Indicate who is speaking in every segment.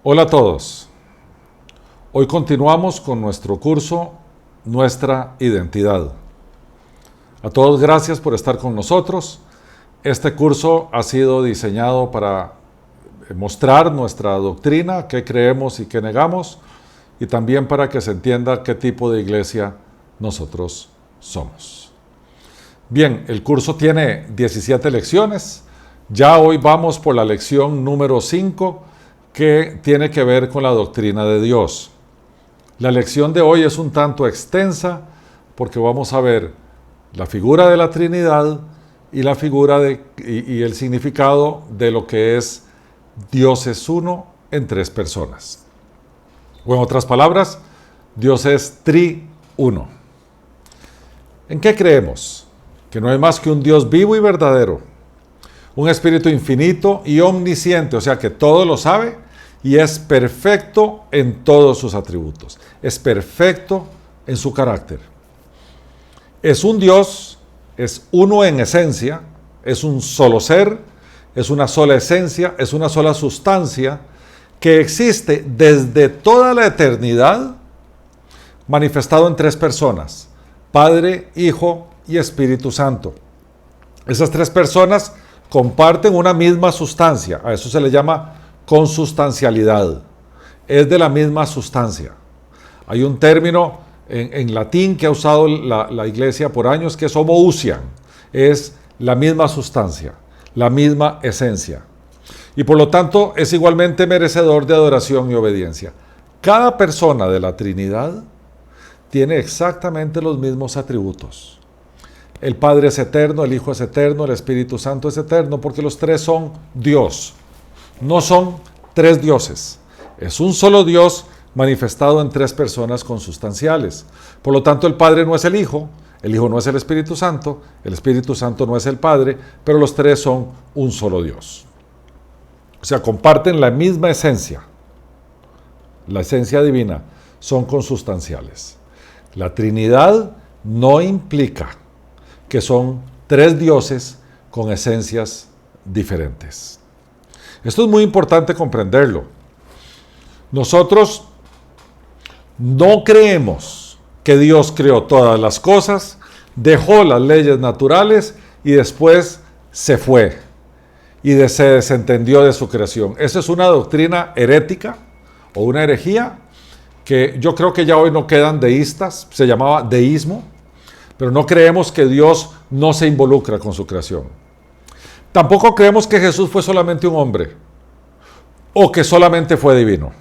Speaker 1: Hola a todos. Hoy continuamos con nuestro curso Nuestra Identidad. A todos gracias por estar con nosotros. Este curso ha sido diseñado para mostrar nuestra doctrina, qué creemos y qué negamos, y también para que se entienda qué tipo de iglesia nosotros somos. Bien, el curso tiene 17 lecciones. Ya hoy vamos por la lección número 5, que tiene que ver con la doctrina de Dios. La lección de hoy es un tanto extensa porque vamos a ver la figura de la Trinidad y la figura y el significado de lo que es Dios es uno en tres personas. O en otras palabras, Dios es triuno. ¿En qué creemos? Que no hay más que un Dios vivo y verdadero, un espíritu infinito y omnisciente, o sea que todo lo sabe y es perfecto en todos sus atributos, es perfecto en su carácter. Es un Dios, es uno en esencia, es un solo ser, es una sola esencia, es una sola sustancia que existe desde toda la eternidad, manifestado en tres personas: Padre, Hijo y Espíritu Santo. Esas tres personas comparten una misma sustancia, a eso se le llama consustancialidad, es de la misma sustancia. Hay un término en latín que ha usado la iglesia por años que es homoousian, es la misma sustancia, la misma esencia. Y por lo tanto es igualmente merecedor de adoración y obediencia. Cada persona de la Trinidad tiene exactamente los mismos atributos. El Padre es eterno, el Hijo es eterno, el Espíritu Santo es eterno, porque los tres son Dios. No son tres dioses. Es un solo Dios manifestado en tres personas consustanciales. Por lo tanto, el Padre no es el Hijo no es el Espíritu Santo no es el Padre, pero los tres son un solo Dios. O sea, comparten la misma esencia, la esencia divina, son consustanciales. La Trinidad no implica que son tres dioses con esencias diferentes. Esto es muy importante comprenderlo. Nosotros no creemos que Dios creó todas las cosas, dejó las leyes naturales y después se fue y se desentendió de su creación. Esa es una doctrina herética o una herejía que yo creo que ya hoy no quedan deístas, se llamaba deísmo, pero no creemos que Dios no se involucra con su creación. Tampoco creemos que Jesús fue solamente un hombre o que solamente fue divino.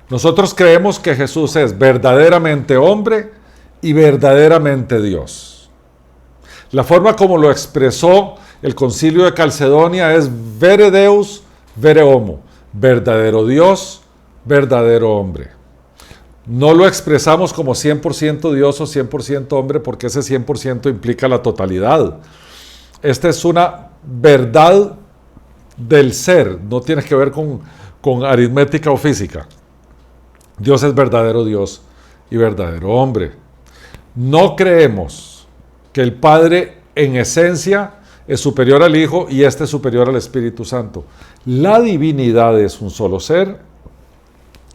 Speaker 1: Nosotros creemos que Jesús es verdaderamente hombre y verdaderamente Dios. La forma como lo expresó el Concilio de Calcedonia es vere Deus, vere homo, verdadero Dios, verdadero hombre. No lo expresamos como 100% Dios o 100% hombre porque ese 100% implica la totalidad. Esta es una verdad del ser, no tiene que ver con aritmética o física. Dios es verdadero Dios y verdadero hombre. No creemos que el Padre en esencia es superior al Hijo y este es superior al Espíritu Santo. La divinidad es un solo ser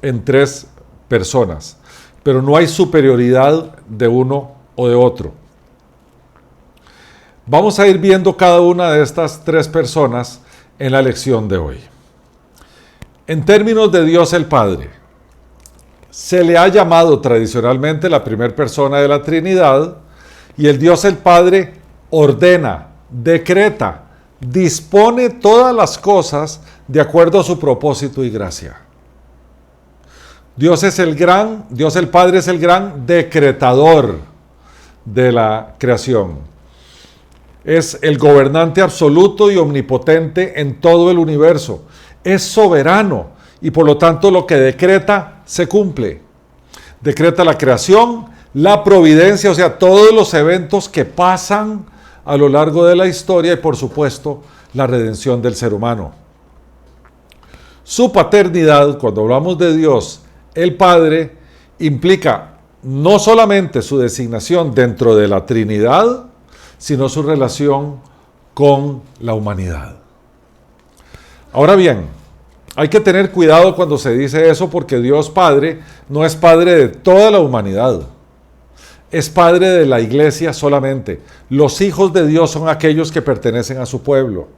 Speaker 1: en tres personas, pero no hay superioridad de uno o de otro. Vamos a ir viendo cada una de estas tres personas en la lección de hoy. En términos de Dios el Padre, se le ha llamado tradicionalmente la primera persona de la Trinidad, y el Dios el Padre ordena, decreta, dispone todas las cosas de acuerdo a su propósito y gracia. Dios el Padre es el gran decretador de la creación. Es el gobernante absoluto y omnipotente en todo el universo. Es soberano y por lo tanto lo que decreta se cumple. Decreta la creación, la providencia, o sea, todos los eventos que pasan a lo largo de la historia y por supuesto la redención del ser humano. Su paternidad, cuando hablamos de Dios, el Padre, implica no solamente su designación dentro de la Trinidad, sino su relación con la humanidad. Ahora bien, Hay que tener cuidado cuando se dice eso, porque Dios Padre no es Padre de toda la humanidad. Es Padre de la iglesia solamente. Los hijos de Dios son aquellos que pertenecen a su pueblo.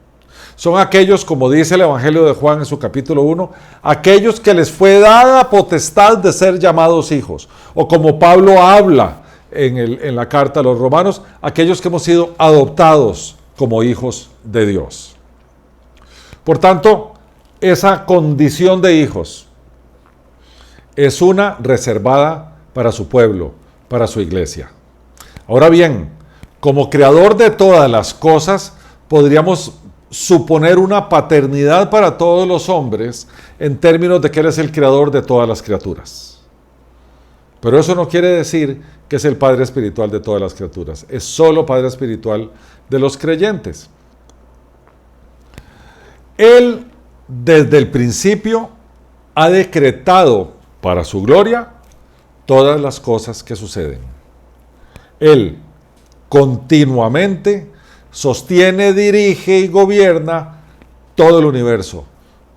Speaker 1: Son aquellos, como dice el Evangelio de Juan en su capítulo 1, aquellos que les fue dada potestad de ser llamados hijos. O como Pablo habla en la carta a los romanos, aquellos que hemos sido adoptados como hijos de Dios. Por tanto, esa condición de hijos es una reservada para su pueblo, para su iglesia. Ahora bien, como creador de todas las cosas, podríamos suponer una paternidad para todos los hombres en términos de que Él es el creador de todas las criaturas. Pero eso no quiere decir que es el Padre espiritual de todas las criaturas. Es solo Padre espiritual de los creyentes. Él, desde el principio, ha decretado para su gloria todas las cosas que suceden. Él continuamente sostiene, dirige y gobierna todo el universo,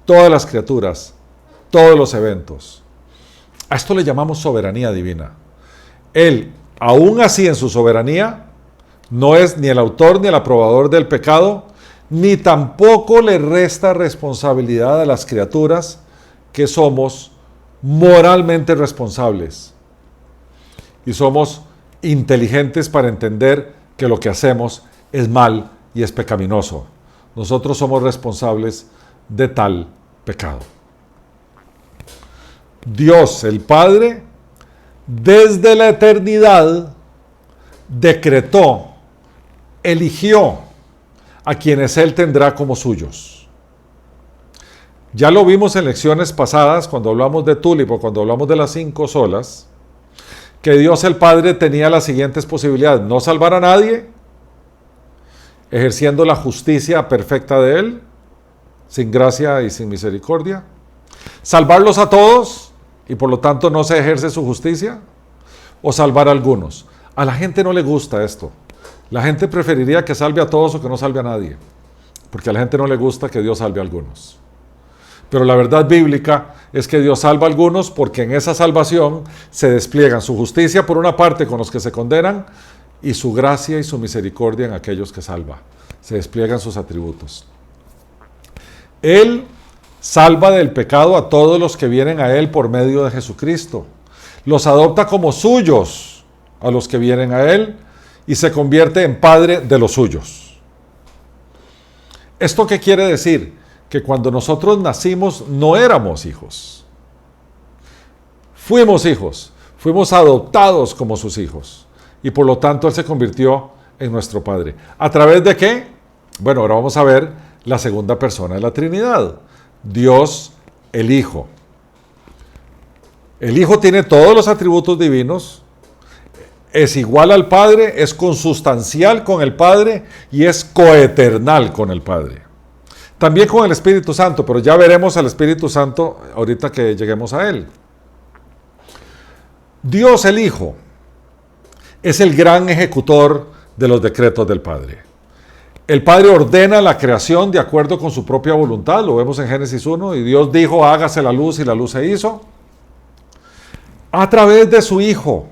Speaker 1: todas las criaturas, todos los eventos. A esto le llamamos soberanía divina. Él, aún así en su soberanía, no es ni el autor ni el aprobador del pecado, ni tampoco le resta responsabilidad a las criaturas que somos moralmente responsables. Y somos inteligentes para entender que lo que hacemos es mal y es pecaminoso. Nosotros somos responsables de tal pecado. Dios, el Padre, desde la eternidad, decretó, eligió a quienes Él tendrá como suyos. Ya lo vimos en lecciones pasadas, cuando hablamos de Túlipo, cuando hablamos de las 5 solas, que Dios el Padre tenía las siguientes posibilidades: no salvar a nadie, ejerciendo la justicia perfecta de Él, sin gracia y sin misericordia; salvarlos a todos, y por lo tanto no se ejerce su justicia; o salvar a algunos. A la gente no le gusta esto. La gente preferiría que salve a todos o que no salve a nadie, porque a la gente no le gusta que Dios salve a algunos. Pero la verdad bíblica es que Dios salva a algunos porque en esa salvación se despliegan su justicia por una parte con los que se condenan y su gracia y su misericordia en aquellos que salva. Se despliegan sus atributos. Él salva del pecado a todos los que vienen a Él por medio de Jesucristo. Los adopta como suyos a los que vienen a Él y se convierte en Padre de los suyos. ¿Esto qué quiere decir? Que cuando nosotros nacimos no éramos hijos. Fuimos hijos, fuimos adoptados como sus hijos. Y por lo tanto Él se convirtió en nuestro Padre. ¿A través de qué? Bueno, ahora vamos a ver la segunda persona de la Trinidad. Dios, el Hijo. El Hijo tiene todos los atributos divinos, es igual al Padre, es consustancial con el Padre y es coeternal con el Padre. También con el Espíritu Santo, pero ya veremos al Espíritu Santo ahorita que lleguemos a Él. Dios el Hijo es el gran ejecutor de los decretos del Padre. El Padre ordena la creación de acuerdo con su propia voluntad, lo vemos en Génesis 1, y Dios dijo, hágase la luz, y la luz se hizo, a través de su Hijo.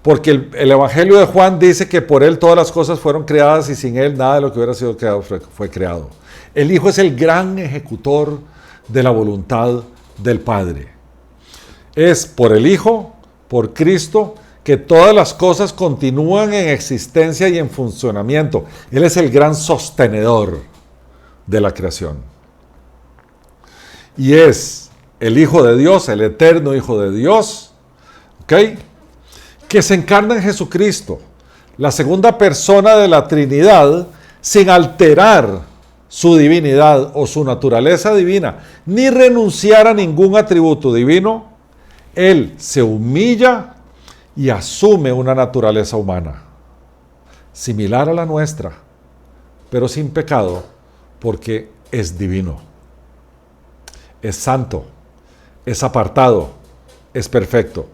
Speaker 1: Porque el Evangelio de Juan dice que por Él todas las cosas fueron creadas y sin Él nada de lo que hubiera sido creado fue creado. El Hijo es el gran ejecutor de la voluntad del Padre. Es por el Hijo, por Cristo, que todas las cosas continúan en existencia y en funcionamiento. Él es el gran sostenedor de la creación. Y es el Hijo de Dios, el eterno Hijo de Dios, ¿ok?, que se encarna en Jesucristo, la segunda persona de la Trinidad, sin alterar su divinidad o su naturaleza divina, ni renunciar a ningún atributo divino. Él se humilla y asume una naturaleza humana, similar a la nuestra, pero sin pecado, porque es divino, es santo, es apartado, es perfecto.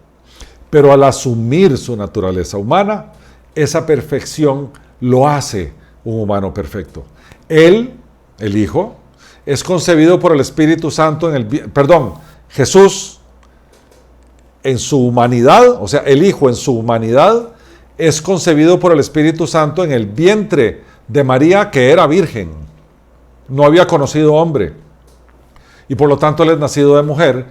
Speaker 1: Pero al asumir su naturaleza humana, esa perfección lo hace un humano perfecto. Él, el Hijo, es concebido por el Espíritu Santo Jesús en su humanidad, o sea, el Hijo en su humanidad, es concebido por el Espíritu Santo en el vientre de María, que era virgen, no había conocido hombre, y por lo tanto él es nacido de mujer,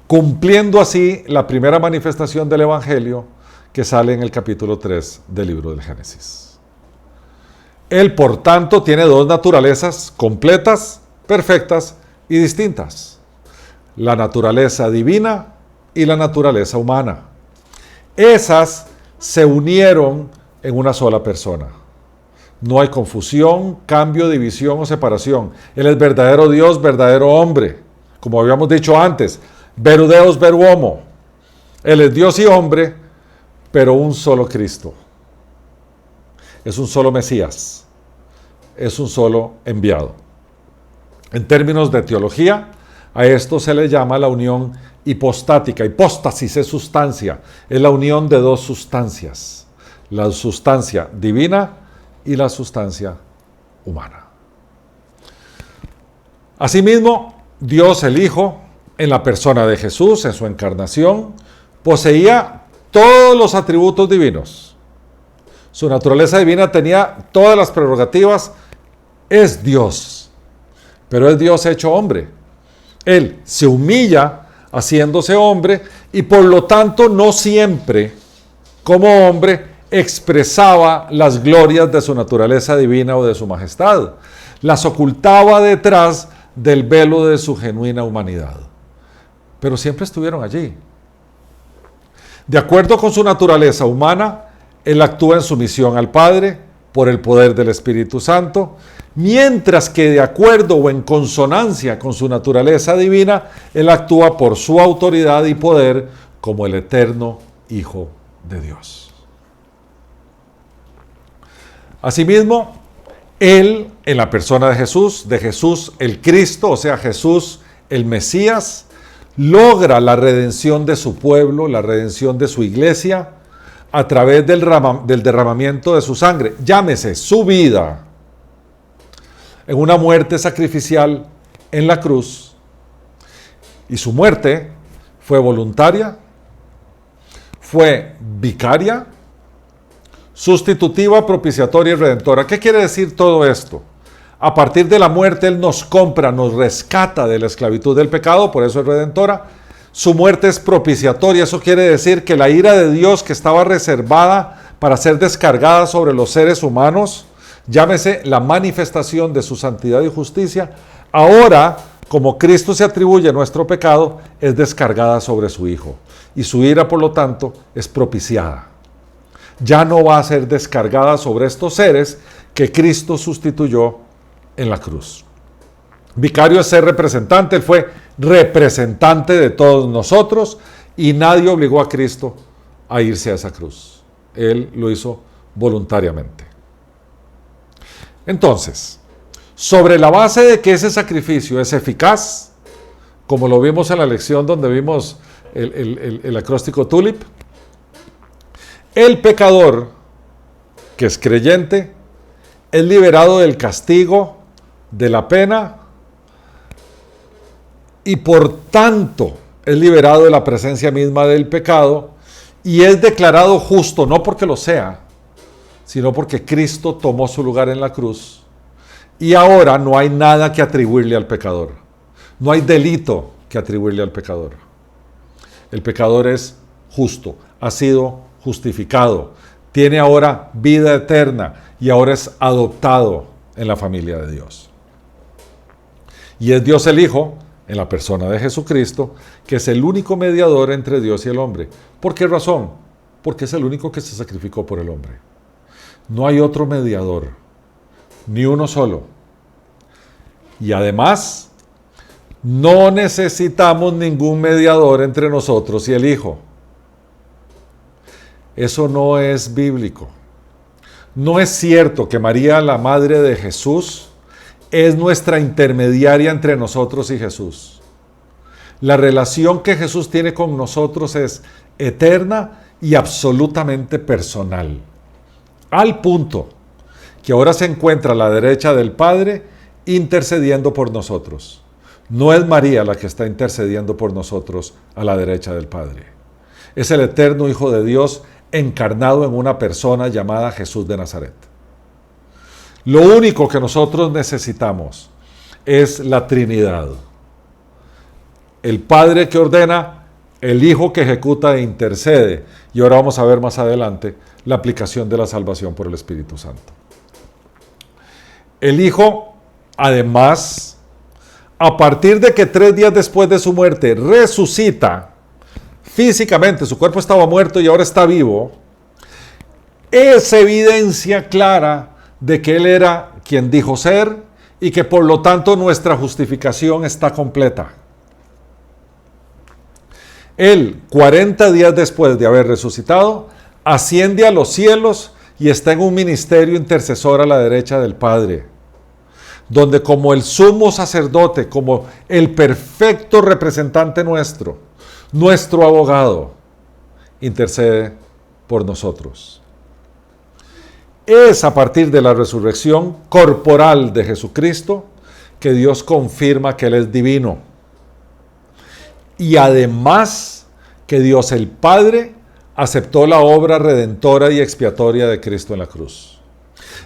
Speaker 1: cumpliendo así la primera manifestación del Evangelio que sale en el capítulo 3 del libro del Génesis. Él, por tanto, tiene dos naturalezas completas, perfectas y distintas: la naturaleza divina y la naturaleza humana. Esas se unieron en una sola persona. No hay confusión, cambio, división o separación. Él es verdadero Dios, verdadero hombre. Como habíamos dicho antes, veru Deus, veru homo. Él es Dios y hombre, pero un solo Cristo. Es un solo Mesías. Es un solo enviado. En términos de teología, a esto se le llama la unión hipostática. Hipóstasis es sustancia. Es la unión de dos sustancias. La sustancia divina y la sustancia humana. Asimismo, Dios el Hijo, en la persona de Jesús, en su encarnación, poseía todos los atributos divinos. Su naturaleza divina tenía todas las prerrogativas. Es Dios, pero es Dios hecho hombre. Él se humilla haciéndose hombre y por lo tanto no siempre, como hombre, expresaba las glorias de su naturaleza divina o de su majestad. Las ocultaba detrás del velo de su genuina humanidad. Pero siempre estuvieron allí. De acuerdo con su naturaleza humana, él actúa en sumisión al Padre por el poder del Espíritu Santo, mientras que de acuerdo o en consonancia con su naturaleza divina, él actúa por su autoridad y poder como el eterno Hijo de Dios. Asimismo, él, en la persona de Jesús el Cristo, o sea, Jesús el Mesías, logra la redención de su pueblo, la redención de su iglesia, a través del derramamiento de su sangre, llámese su vida, en una muerte sacrificial en la cruz. Y su muerte fue voluntaria, fue vicaria, sustitutiva, propiciatoria y redentora. ¿Qué quiere decir todo esto? A partir de la muerte Él nos compra, nos rescata de la esclavitud del pecado, por eso es redentora. Su muerte es propiciatoria, eso quiere decir que la ira de Dios que estaba reservada para ser descargada sobre los seres humanos, llámese la manifestación de su santidad y justicia, ahora, como Cristo se atribuye nuestro pecado, es descargada sobre su Hijo. Y su ira, por lo tanto, es propiciada. Ya no va a ser descargada sobre estos seres que Cristo sustituyó en la cruz. Vicario es ser representante, Él fue representante de todos nosotros y nadie obligó a Cristo a irse a esa cruz. Él lo hizo voluntariamente. Entonces, sobre la base de que ese sacrificio es eficaz, como lo vimos en la lección donde vimos el acróstico TULIP, el pecador que es creyente es liberado del castigo, de la pena, y por tanto es liberado de la presencia misma del pecado y es declarado justo, no porque lo sea, sino porque Cristo tomó su lugar en la cruz y ahora no hay nada que atribuirle al pecador. No hay delito que atribuirle al pecador. El pecador es justo, ha sido justificado, tiene ahora vida eterna y ahora es adoptado en la familia de Dios. Y es Dios el Hijo, en la persona de Jesucristo, que es el único mediador entre Dios y el hombre. ¿Por qué razón? Porque es el único que se sacrificó por el hombre. No hay otro mediador, ni uno solo. Y además, no necesitamos ningún mediador entre nosotros y el Hijo. Eso no es bíblico. No es cierto que María, la madre de Jesús, es nuestra intermediaria entre nosotros y Jesús. La relación que Jesús tiene con nosotros es eterna y absolutamente personal. Al punto que ahora se encuentra a la derecha del Padre intercediendo por nosotros. No es María la que está intercediendo por nosotros a la derecha del Padre. Es el eterno Hijo de Dios encarnado en una persona llamada Jesús de Nazaret. Lo único que nosotros necesitamos es la Trinidad. El Padre que ordena, el Hijo que ejecuta e intercede. Y ahora vamos a ver más adelante la aplicación de la salvación por el Espíritu Santo. El Hijo, además, a partir de que 3 días después de su muerte resucita físicamente, su cuerpo estaba muerto y ahora está vivo, es evidencia clara de que Él era quien dijo ser y que por lo tanto nuestra justificación está completa. Él, 40 días después de haber resucitado, asciende a los cielos y está en un ministerio intercesor a la derecha del Padre, donde como el sumo sacerdote, como el perfecto representante nuestro, nuestro abogado, intercede por nosotros. Es a partir de la resurrección corporal de Jesucristo que Dios confirma que Él es divino. Y además que Dios el Padre aceptó la obra redentora y expiatoria de Cristo en la cruz.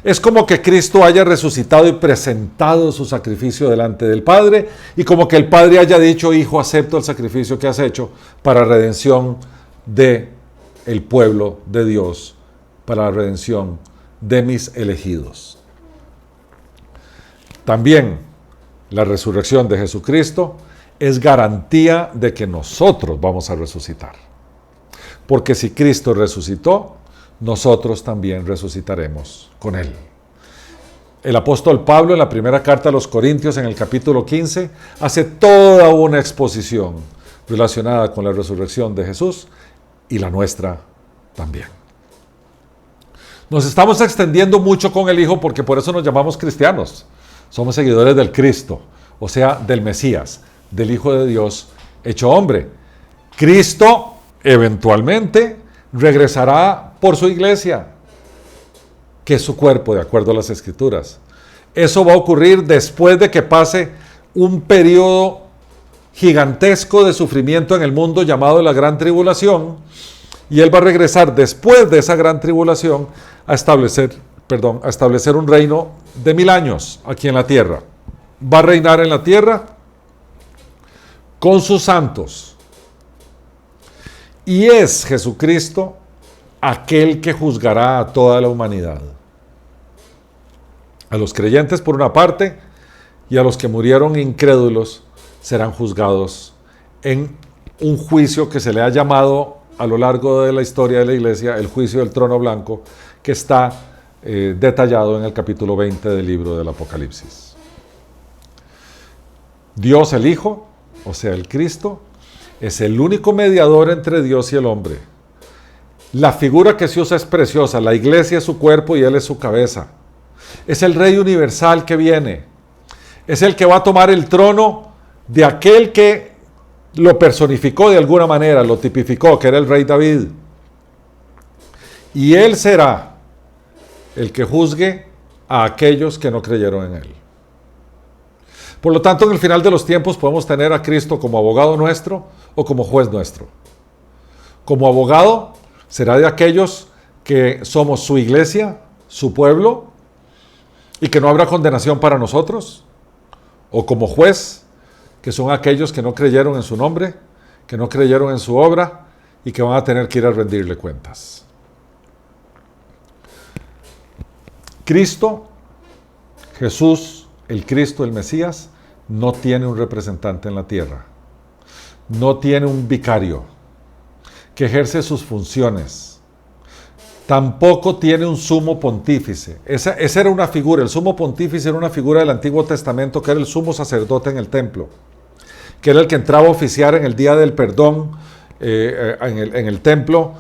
Speaker 1: Es como que Cristo haya resucitado y presentado su sacrificio delante del Padre, y como que el Padre haya dicho: Hijo, acepto el sacrificio que has hecho para redención de el pueblo de Dios, para la redención de mis elegidos. También la resurrección de Jesucristo es garantía de que nosotros vamos a resucitar. Porque si Cristo resucitó, nosotros también resucitaremos con Él. El apóstol Pablo, en la primera carta a los Corintios, en el capítulo 15, hace toda una exposición relacionada con la resurrección de Jesús y la nuestra también. Nos estamos extendiendo mucho con el Hijo porque por eso nos llamamos cristianos. Somos seguidores del Cristo, o sea, del Mesías, del Hijo de Dios hecho hombre. Cristo eventualmente regresará por su iglesia, que es su cuerpo, de acuerdo a las Escrituras. Eso va a ocurrir después de que pase un periodo gigantesco de sufrimiento en el mundo llamado la Gran Tribulación, y Él va a regresar después de esa Gran Tribulación a establecer un reino de 1000 años aquí en la tierra. Va a reinar en la tierra con sus santos. Y es Jesucristo aquel que juzgará a toda la humanidad. A los creyentes por una parte, y a los que murieron incrédulos serán juzgados en un juicio que se le ha llamado a lo largo de la historia de la iglesia el juicio del trono blanco, que está detallado en el capítulo 20 del libro del Apocalipsis. Dios el Hijo, o sea el Cristo, es el único mediador entre Dios y el hombre. La figura que se usa es preciosa. La iglesia es su cuerpo y Él es su cabeza. Es el Rey universal que viene. Es el que va a tomar el trono de aquel que lo personificó de alguna manera, lo tipificó, que era el Rey David. Y Él será el que juzgue a aquellos que no creyeron en Él. Por lo tanto, en el final de los tiempos podemos tener a Cristo como abogado nuestro o como juez nuestro. Como abogado será de aquellos que somos su iglesia, su pueblo, y que no habrá condenación para nosotros. O como juez, que son aquellos que no creyeron en su nombre, que no creyeron en su obra y que van a tener que ir a rendirle cuentas. Cristo, Jesús, el Cristo, el Mesías, no tiene un representante en la tierra. No tiene un vicario que ejerce sus funciones. Tampoco tiene un sumo pontífice. Esa era una figura, el sumo pontífice era una figura del Antiguo Testamento, que era el sumo sacerdote en el templo, que era el que entraba a oficiar en el día del perdón en el templo,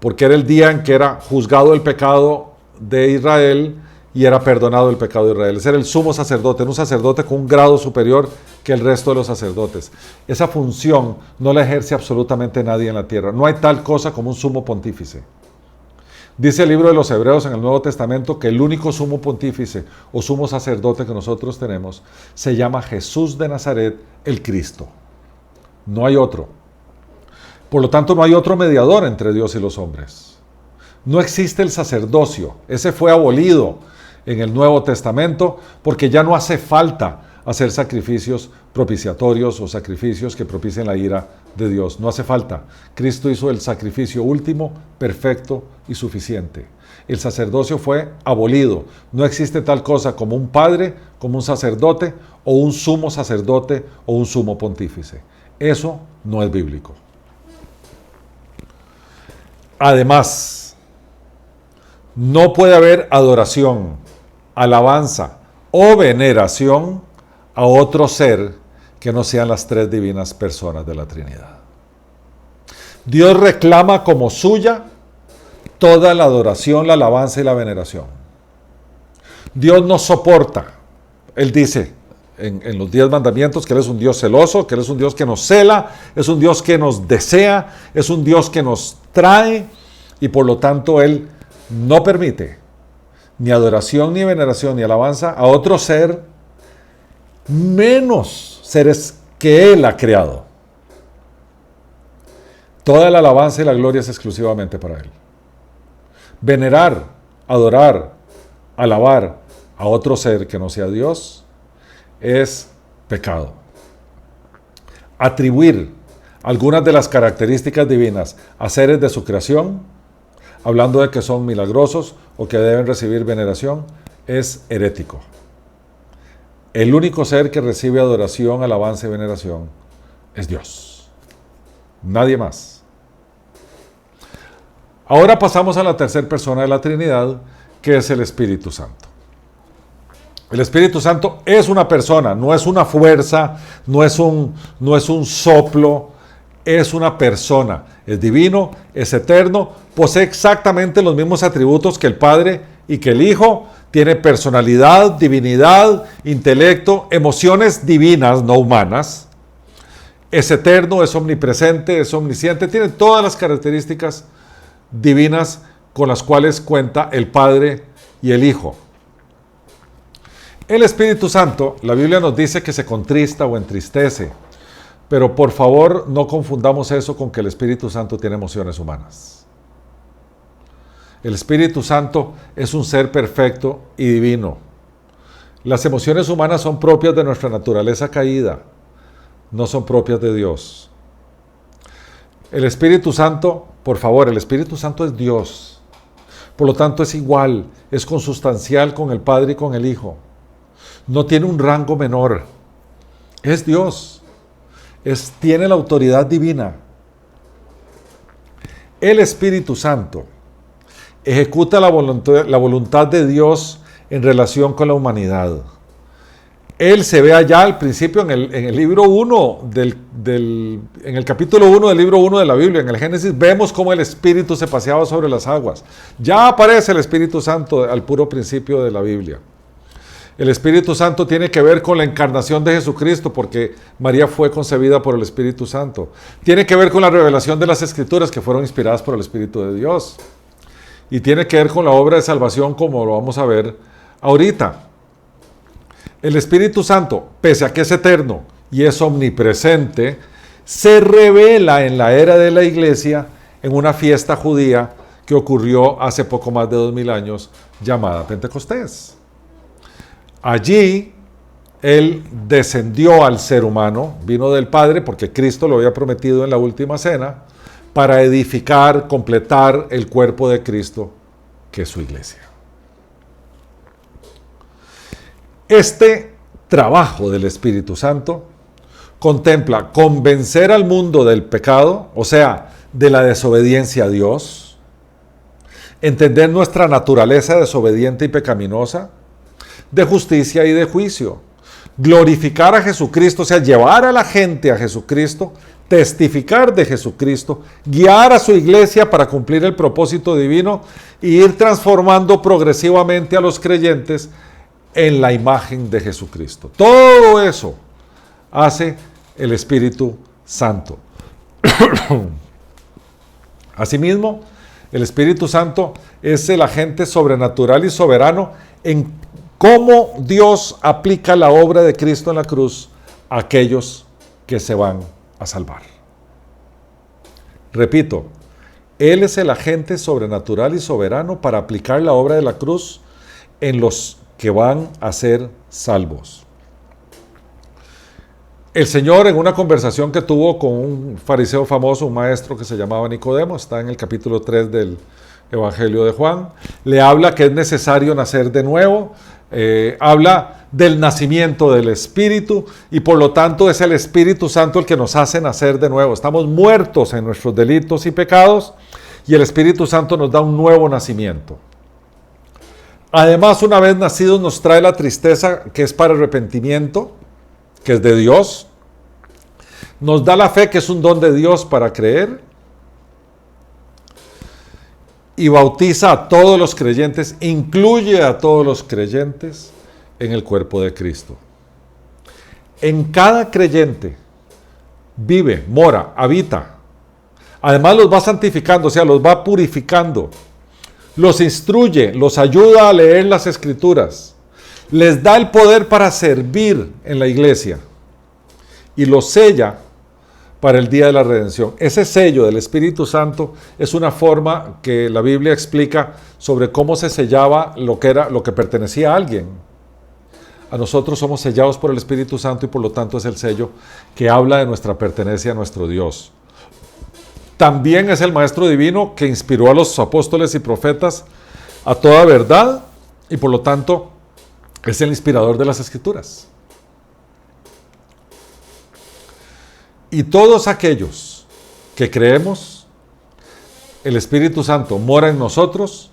Speaker 1: porque era el día en que era juzgado el pecado de Israel y era perdonado el pecado de Israel. Ese era el sumo sacerdote, era un sacerdote con un grado superior que el resto de los sacerdotes. Esa función no la ejerce absolutamente nadie en la tierra. No hay tal cosa como un sumo pontífice. Dice el libro de los Hebreos en el Nuevo Testamento que el único sumo pontífice o sumo sacerdote que nosotros tenemos se llama Jesús de Nazaret, el Cristo. No hay otro. Por lo tanto, no hay otro mediador entre Dios y los hombres. No existe el sacerdocio. Ese fue abolido en el Nuevo Testamento porque ya no hace falta hacer sacrificios propiciatorios o sacrificios que propicien la ira de Dios. No hace falta. Cristo hizo el sacrificio último, perfecto y suficiente. El sacerdocio fue abolido. No existe tal cosa como un padre, como un sacerdote, o un sumo sacerdote, o un sumo pontífice. Eso no es bíblico. Además, no puede haber adoración, alabanza o veneración a otro ser que no sean las tres divinas personas de la Trinidad. Dios reclama como suya toda la adoración, la alabanza y la veneración. Dios no soporta. Él dice en los 10 mandamientos que Él es un Dios celoso, que Él es un Dios que nos cela, es un Dios que nos desea, es un Dios que nos trae, y por lo tanto Él no permite ni adoración, ni veneración, ni alabanza a otro ser, menos seres que Él ha creado. Toda la alabanza y la gloria es exclusivamente para Él. Venerar, adorar, alabar a otro ser que no sea Dios es pecado. Atribuir algunas de las características divinas a seres de su creación, hablando de que son milagrosos o que deben recibir veneración, es herético. El único ser que recibe adoración, alabanza y veneración es Dios. Nadie más. Ahora pasamos a la tercera persona de la Trinidad, que es el Espíritu Santo. El Espíritu Santo es una persona, no es una fuerza, no es un soplo, es una persona. Es divino, es eterno, posee exactamente los mismos atributos que el Padre y que el Hijo. Tiene personalidad, divinidad, intelecto, emociones divinas, no humanas. Es eterno, es omnipresente, es omnisciente, tiene todas las características divinas con las cuales cuenta el Padre y el Hijo. El Espíritu Santo, la Biblia nos dice que se contrista o entristece, pero por favor no confundamos eso con que el Espíritu Santo tiene emociones humanas. El Espíritu Santo es un ser perfecto y divino. Las emociones humanas son propias de nuestra naturaleza caída, no son propias de Dios. El Espíritu Santo, por favor, el Espíritu Santo es Dios. Por lo tanto es igual, es consustancial con el Padre y con el Hijo. No tiene un rango menor. Es Dios. Tiene la autoridad divina. El Espíritu Santo ejecuta la voluntad de Dios en relación con la humanidad. Él se ve allá al principio en el libro 1, en el capítulo 1 del libro 1 de la Biblia, en el Génesis, vemos cómo el Espíritu se paseaba sobre las aguas. Ya aparece el Espíritu Santo al puro principio de la Biblia. El Espíritu Santo tiene que ver con la encarnación de Jesucristo, porque María fue concebida por el Espíritu Santo. Tiene que ver con la revelación de las Escrituras, que fueron inspiradas por el Espíritu de Dios. Y tiene que ver con la obra de salvación, como lo vamos a ver ahorita. El Espíritu Santo, pese a que es eterno y es omnipresente, se revela en la era de la Iglesia en una fiesta judía que ocurrió hace poco más de 2000 años, llamada Pentecostés. Allí, Él descendió al ser humano, vino del Padre, porque Cristo lo había prometido en la última cena, para edificar, completar el cuerpo de Cristo, que es su iglesia. Este trabajo del Espíritu Santo contempla convencer al mundo del pecado, o sea, de la desobediencia a Dios, entender nuestra naturaleza desobediente y pecaminosa, de justicia y de juicio, glorificar a Jesucristo, o sea, llevar a la gente a Jesucristo, testificar de Jesucristo, guiar a su iglesia para cumplir el propósito divino y ir transformando progresivamente a los creyentes en la imagen de Jesucristo. Todo eso hace el Espíritu Santo. Asimismo, El Espíritu Santo es el agente sobrenatural y soberano en cómo Dios aplica la obra de Cristo en la cruz a aquellos que se van a salvar. Repito, Él es el agente sobrenatural y soberano para aplicar la obra de la cruz en los que van a ser salvos. El Señor, en una conversación que tuvo con un fariseo famoso, un maestro que se llamaba Nicodemo, está en el capítulo 3 del Evangelio de Juan, le habla que es necesario nacer de nuevo, habla del nacimiento del Espíritu y por lo tanto es el Espíritu Santo el que nos hace nacer de nuevo. Estamos muertos en nuestros delitos y pecados y el Espíritu Santo nos da un nuevo nacimiento. Además, una vez nacidos nos trae la tristeza que es para arrepentimiento, que es de Dios. Nos da la fe, que es un don de Dios para creer. Y bautiza a todos los creyentes, incluye a todos los creyentes en el cuerpo de Cristo. En cada creyente vive, mora, habita. Además los va santificando, o sea, los va purificando. Los instruye, los ayuda a leer las Escrituras. Les da el poder para servir en la iglesia. Y los sella para el día de la redención. Ese sello del Espíritu Santo es una forma que la Biblia explica sobre cómo se sellaba lo que pertenecía a alguien. A nosotros somos sellados por el Espíritu Santo y por lo tanto es el sello que habla de nuestra pertenencia a nuestro Dios. También es el Maestro Divino que inspiró a los apóstoles y profetas a toda verdad y por lo tanto es el inspirador de las Escrituras. Y todos aquellos que creemos, el Espíritu Santo mora en nosotros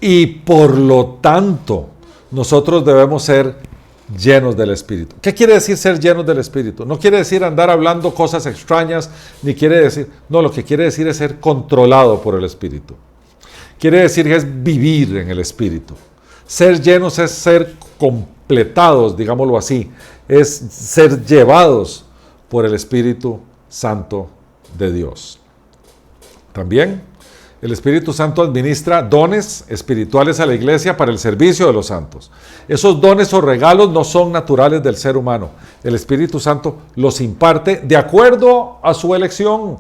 Speaker 1: y por lo tanto nosotros debemos ser llenos del Espíritu. ¿Qué quiere decir ser llenos del Espíritu? No quiere decir andar hablando cosas extrañas, ni quiere decir, no, lo que quiere decir es ser controlado por el Espíritu. Quiere decir que es vivir en el Espíritu. Ser llenos es ser completados, digámoslo así, es ser llevados por el Espíritu Santo de Dios. También el Espíritu Santo administra dones espirituales a la iglesia para el servicio de los santos. Esos dones o regalos no son naturales del ser humano. El Espíritu Santo los imparte de acuerdo a su elección,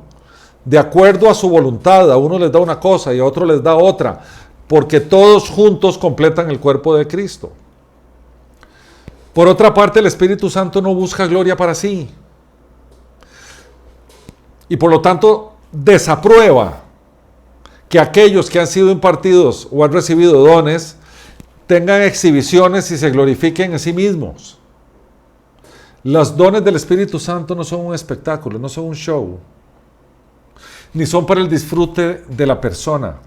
Speaker 1: de acuerdo a su voluntad. A uno les da una cosa y a otro les da otra, porque todos juntos completan el cuerpo de Cristo. Por otra parte, el Espíritu Santo no busca gloria para sí. Y por lo tanto desaprueba que aquellos que han sido impartidos o han recibido dones tengan exhibiciones y se glorifiquen en sí mismos. Los dones del Espíritu Santo no son un espectáculo, no son un show, ni son para el disfrute de la persona.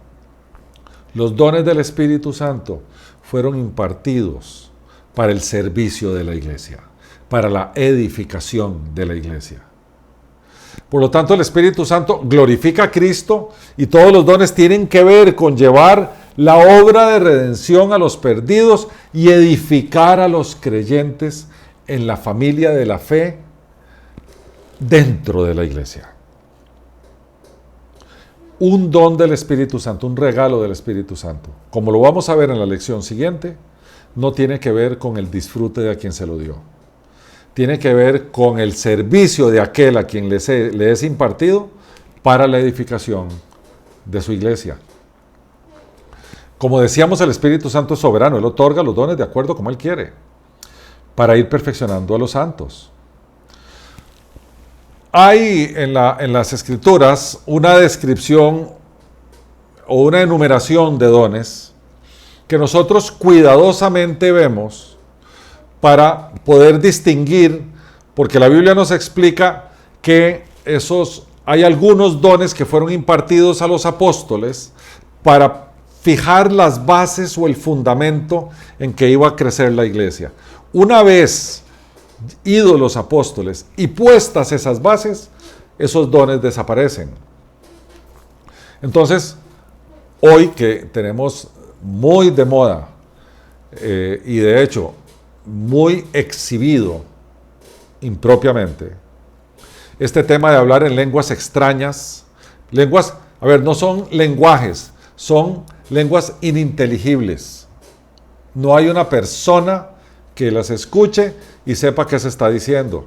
Speaker 1: Los dones del Espíritu Santo fueron impartidos para el servicio de la iglesia, para la edificación de la iglesia. Por lo tanto, el Espíritu Santo glorifica a Cristo y todos los dones tienen que ver con llevar la obra de redención a los perdidos y edificar a los creyentes en la familia de la fe dentro de la iglesia. Un don del Espíritu Santo, un regalo del Espíritu Santo, como lo vamos a ver en la lección siguiente, no tiene que ver con el disfrute de a quien se lo dio. Tiene que ver con el servicio de aquel a quien le es impartido para la edificación de su iglesia. Como decíamos, el Espíritu Santo es soberano. Él otorga los dones de acuerdo como Él quiere, para ir perfeccionando a los santos. Hay en las Escrituras una descripción o una enumeración de dones que nosotros cuidadosamente vemos para poder distinguir, porque la Biblia nos explica que hay algunos dones que fueron impartidos a los apóstoles para fijar las bases o el fundamento en que iba a crecer la iglesia. Una vez idos los apóstoles y puestas esas bases, esos dones desaparecen. Entonces, hoy que tenemos muy de moda y de hecho muy exhibido impropiamente este tema de hablar en lenguas extrañas, lenguas A ver, no son lenguajes, son lenguas ininteligibles. No hay una persona que las escuche y sepa qué se está diciendo.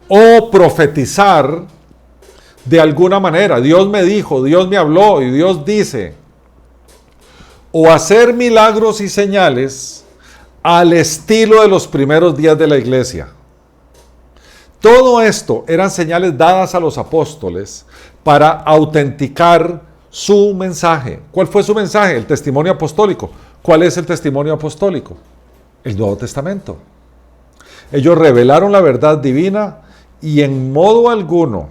Speaker 1: O profetizar de alguna manera. Dios me dijo, Dios me habló y Dios dice. O hacer milagros y señales al estilo de los primeros días de la iglesia. Todo esto eran señales dadas a los apóstoles para autenticar su mensaje. ¿Cuál fue su mensaje? El testimonio apostólico. ¿Cuál es el testimonio apostólico? El Nuevo Testamento. Ellos revelaron la verdad divina y en modo alguno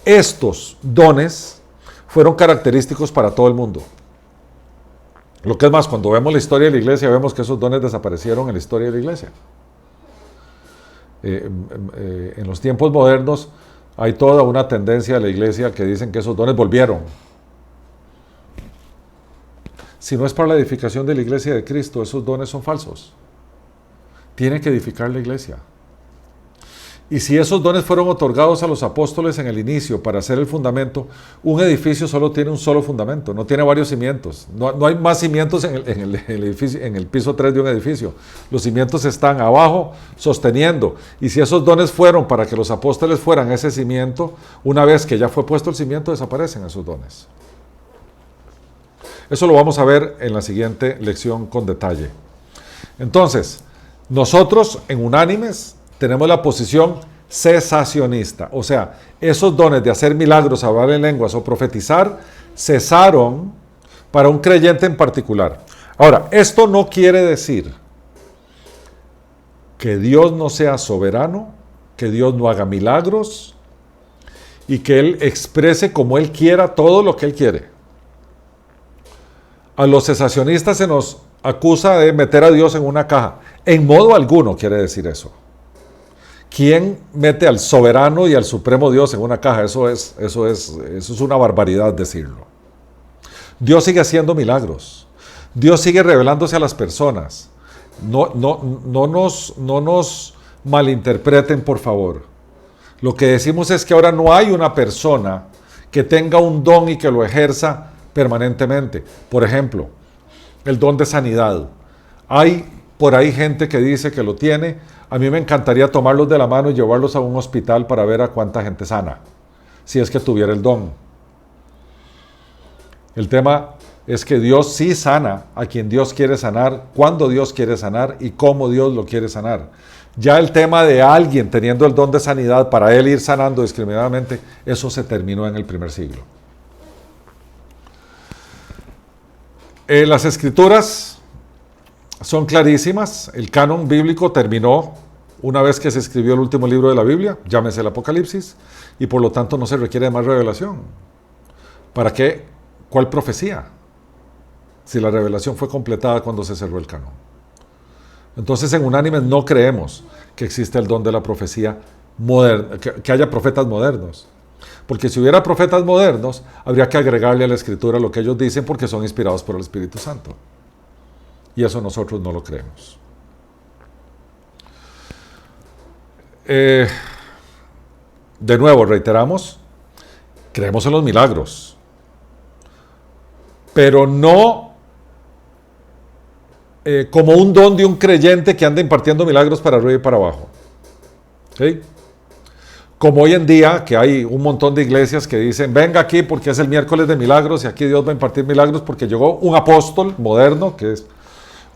Speaker 1: estos dones fueron característicos para todo el mundo. Lo que es más, cuando vemos la historia de la iglesia, vemos que esos dones desaparecieron en la historia de la iglesia. En los tiempos modernos hay toda una tendencia de la iglesia que dicen que esos dones volvieron. Si no es para la edificación de la iglesia de Cristo, esos dones son falsos. Tiene que edificar la iglesia. Y si esos dones fueron otorgados a los apóstoles en el inicio para hacer el fundamento, un edificio solo tiene un solo fundamento, no tiene varios cimientos. No hay más cimientos en el edificio, en el piso 3 de un edificio. Los cimientos están abajo sosteniendo. Y si esos dones fueron para que los apóstoles fueran ese cimiento, una vez que ya fue puesto el cimiento, desaparecen esos dones. Eso lo vamos a ver en la siguiente lección con detalle. Entonces, nosotros en Unánimes tenemos la posición cesacionista, o sea, esos dones de hacer milagros, hablar en lenguas o profetizar cesaron para un creyente en particular. Ahora, esto no quiere decir que Dios no sea soberano, que Dios no haga milagros y que Él exprese como Él quiera todo lo que Él quiere. A los cesacionistas se nos acusa de meter a Dios en una caja. En modo alguno quiere decir eso. ¿Quién mete al soberano y al supremo Dios en una caja? Eso es una barbaridad decirlo. Dios sigue haciendo milagros. Dios sigue revelándose a las personas. No nos malinterpreten, por favor. Lo que decimos es que ahora no hay una persona que tenga un don y que lo ejerza permanentemente. Por ejemplo, el don de sanidad. Hay por ahí gente que dice que lo tiene. A mí me encantaría tomarlos de la mano y llevarlos a un hospital para ver a cuánta gente sana, si es que tuviera el don. El tema es que Dios sí sana a quien Dios quiere sanar, cuando Dios quiere sanar y cómo Dios lo quiere sanar. Ya el tema de alguien teniendo el don de sanidad para él ir sanando discriminadamente, eso se terminó en el primer siglo. Las escrituras son clarísimas. El canon bíblico terminó una vez que se escribió el último libro de la Biblia, llámese el Apocalipsis, y por lo tanto no se requiere más revelación. ¿Para qué? ¿Cuál profecía? Si la revelación fue completada cuando se cerró el canon. Entonces en Unánimes no creemos que exista el don de la profecía moderna, que haya profetas modernos. Porque si hubiera profetas modernos, habría que agregarle a la Escritura lo que ellos dicen porque son inspirados por el Espíritu Santo. Y eso nosotros no lo creemos. De nuevo, reiteramos, creemos en los milagros, pero no como un don de un creyente que anda impartiendo milagros para arriba y para abajo. ¿Sí? Como hoy en día, que hay un montón de iglesias que dicen, venga aquí porque es el miércoles de milagros y aquí Dios va a impartir milagros porque llegó un apóstol moderno, que es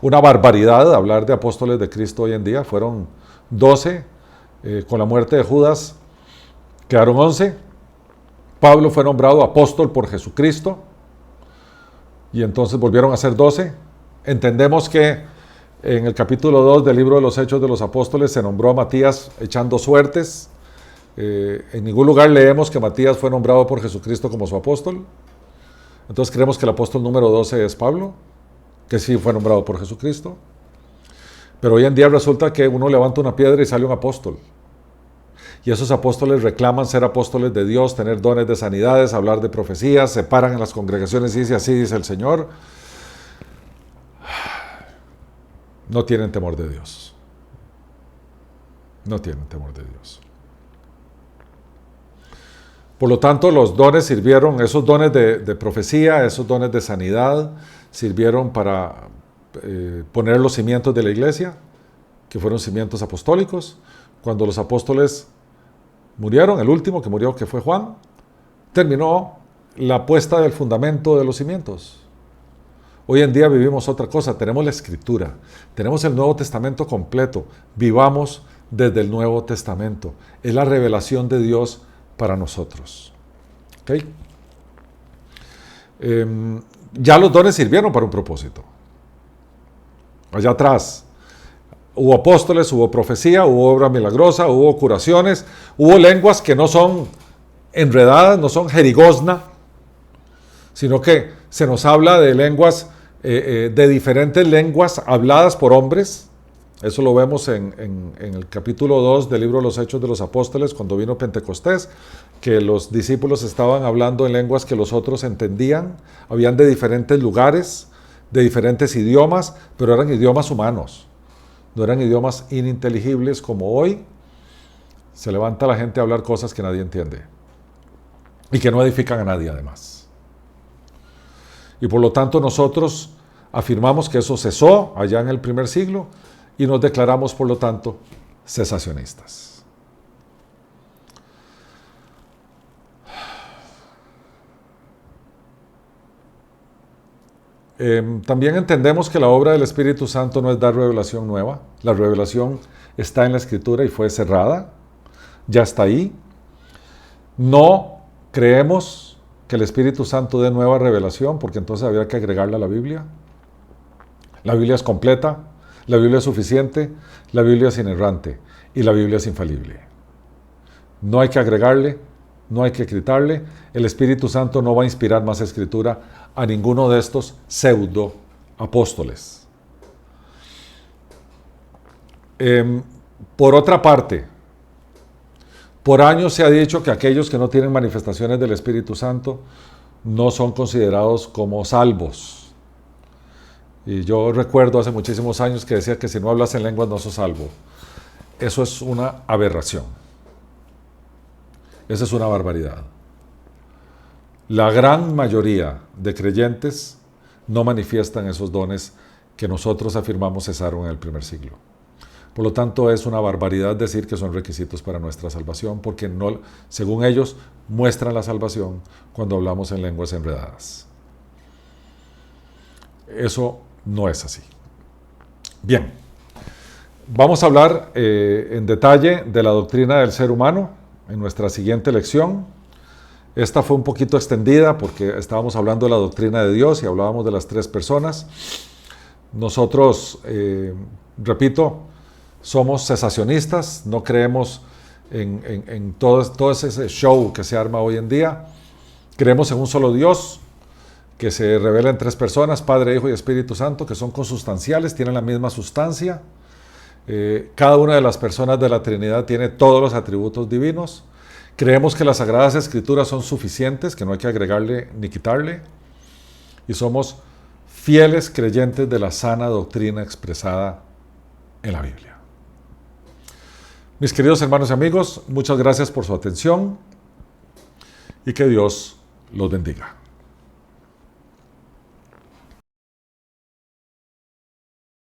Speaker 1: una barbaridad hablar de apóstoles de Cristo hoy en día. Fueron 12, con la muerte de Judas quedaron 11. Pablo fue nombrado apóstol por Jesucristo y entonces volvieron a ser 12. Entendemos que en el capítulo 2 del libro de los Hechos de los Apóstoles se nombró a Matías echando suertes. En ningún lugar leemos que Matías fue nombrado por Jesucristo como su apóstol. Entonces creemos que el apóstol número 12 es Pablo, que sí fue nombrado por Jesucristo. Pero hoy en día resulta que uno levanta una piedra y sale un apóstol. Y esos apóstoles reclaman ser apóstoles de Dios, tener dones de sanidades, hablar de profecías, se paran en las congregaciones y dicen así dice el Señor. No tienen temor de Dios. No tienen temor de Dios. Por lo tanto, los dones sirvieron, esos dones de profecía, esos dones de sanidad, sirvieron para poner los cimientos de la iglesia, que fueron cimientos apostólicos. Cuando los apóstoles murieron, el último que murió, que fue Juan, terminó la puesta del fundamento de los cimientos. Hoy en día vivimos otra cosa, tenemos la Escritura, tenemos el Nuevo Testamento completo, vivamos desde el Nuevo Testamento. Es la revelación de Dios para nosotros. ¿Okay? Ya los dones sirvieron para un propósito. Allá atrás hubo apóstoles, hubo profecía, hubo obra milagrosa, hubo curaciones, hubo lenguas que no son enredadas, no son jerigosna, sino que se nos habla de lenguas, de diferentes lenguas habladas por hombres. Eso lo vemos en el capítulo 2 del libro de los Hechos de los Apóstoles, cuando vino Pentecostés, que los discípulos estaban hablando en lenguas que los otros entendían. Habían de diferentes lugares, de diferentes idiomas, pero eran idiomas humanos. No eran idiomas ininteligibles como hoy. Se levanta la gente a hablar cosas que nadie entiende y que no edifican a nadie además. Y por lo tanto nosotros afirmamos que eso cesó allá en el primer siglo y nos declaramos por lo tanto cesacionistas. También entendemos que la obra del Espíritu Santo no es dar revelación nueva. La revelación está en la Escritura y fue cerrada. Ya está ahí. No creemos que el Espíritu Santo dé nueva revelación, porque entonces habría que agregarla a la Biblia. La Biblia es completa, la Biblia es suficiente, la Biblia es inerrante y la Biblia es infalible. No hay que agregarle, no hay que quitarle. El Espíritu Santo no va a inspirar más escritura a ninguno de estos pseudo apóstoles. Por otra parte, por años se ha dicho que aquellos que no tienen manifestaciones del Espíritu Santo no son considerados como salvos. Y yo recuerdo hace muchísimos años que decía que si no hablas en lenguas no sos salvo. Eso es una aberración. Esa es una barbaridad. La gran mayoría de creyentes no manifiestan esos dones que nosotros afirmamos cesaron en el primer siglo. Por lo tanto, es una barbaridad decir que son requisitos para nuestra salvación, porque no, según ellos, muestran la salvación cuando hablamos en lenguas enredadas. Eso no es así. Bien, vamos a hablar en detalle de la doctrina del ser humano en nuestra siguiente lección. Esta fue un poquito extendida porque estábamos hablando de la doctrina de Dios y hablábamos de las tres personas. Nosotros, repito, somos cesacionistas, no creemos en todo ese show que se arma hoy en día. Creemos en un solo Dios que se revela en tres personas, Padre, Hijo y Espíritu Santo, que son consustanciales, tienen la misma sustancia. Cada una de las personas de la Trinidad tiene todos los atributos divinos. Creemos que las Sagradas Escrituras son suficientes, que no hay que agregarle ni quitarle. Y somos fieles creyentes de la sana doctrina expresada en la Biblia. Mis queridos hermanos y amigos, muchas gracias por su atención y que Dios los bendiga.